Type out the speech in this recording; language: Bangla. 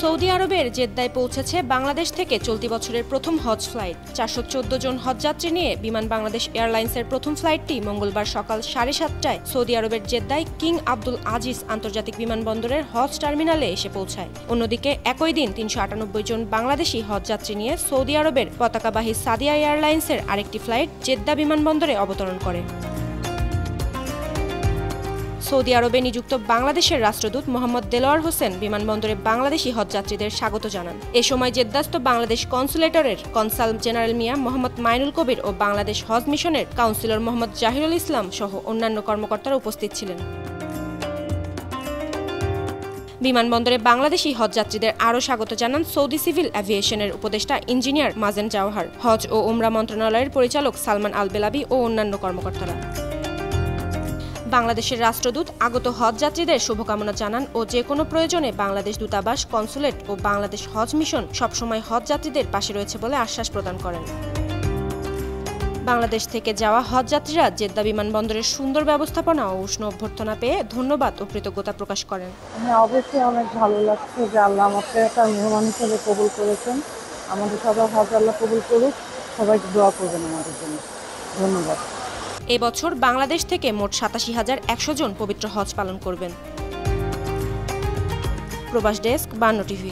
সৌদি আরবের জেদ্দায় পৌঁছেছে বাংলাদেশ থেকে চলতি বছরের প্রথম হজ ফ্লাইট। 414 জন হজযাত্রী নিয়ে বিমান বাংলাদেশ এয়ারলাইন্সের প্রথম ফ্লাইটটি মঙ্গলবার সকাল 7:30টায় সৌদি আরবের জেদ্দায় কিং আব্দুল আজিজ আন্তর্জাতিক বিমানবন্দরের হজ টার্মিনালে এসে পৌঁছায়। অন্যদিকে একই দিন 398 জন বাংলাদেশি হজযাত্রী নিয়ে সৌদি আরবের পতাকাবাহী সাদিয়া এয়ারলাইন্সের আরেকটি ফ্লাইট জেদ্দা বিমানবন্দরে অবতরণ করে। সৌদি আরবে নিযুক্ত বাংলাদেশের রাষ্ট্রদূত মোহাম্মদ দেলোয়ার হোসেন বিমানবন্দরে বাংলাদেশি হজযাত্রীদের স্বাগত জানান। এ সময় জেদ্দাস্থ বাংলাদেশ কনসুলেটরের কনসাল জেনারেল মিয়া মোহাম্মদ মাইনুল কবির ও বাংলাদেশ হজ মিশনের কাউন্সিলর মোহাম্মদ জাহিরুল ইসলাম সহ অন্যান্য কর্মকর্তারা উপস্থিত ছিলেন। বিমানবন্দরে বাংলাদেশি হজযাত্রীদের আরও স্বাগত জানান সৌদি সিভিল অ্যাভিয়েশনের উপদেষ্টা ইঞ্জিনিয়ার মাযেন জাওহার, হজ ও উমরা মন্ত্রণালয়ের পরিচালক সালমান আল বেলাবি ও অন্যান্য কর্মকর্তারা। বাংলাদেশের রাষ্ট্রদূত আগত হজযাত্রীদের শুভকামনা জানান ও যে কোনো প্রয়োজনে বাংলাদেশ দূতাবাস, কনসুলেট ও বাংলাদেশ হজ মিশন সবসময় হজযাত্রীদের পাশে রয়েছে বলে আশ্বাস প্রদান করেন। বাংলাদেশ থেকে যাওয়া হজযাত্রীরা জেদ্দা বিমানবন্দরের সুন্দর ব্যবস্থাপনা ও উষ্ণ অভ্যর্থনা পেয়ে ধন্যবাদ ও কৃতজ্ঞতা প্রকাশ করেন। অবশ্যই অনেক ভালো লাগছে যে আল্লাহ আমাকে একটা মেহমান হিসেবে কবুল করেছেন। আমাদের সবাই হজ আল্লাহ কবুল করুক, সবাইকে দোয়া করবেন আমাদের জন্য। ধন্যবাদ। এবছর বাংলাদেশ থেকে মোট 87,100 জন পবিত্র হজ পালন করবেন। প্রবাস ডেস্ক, 52 টিভি।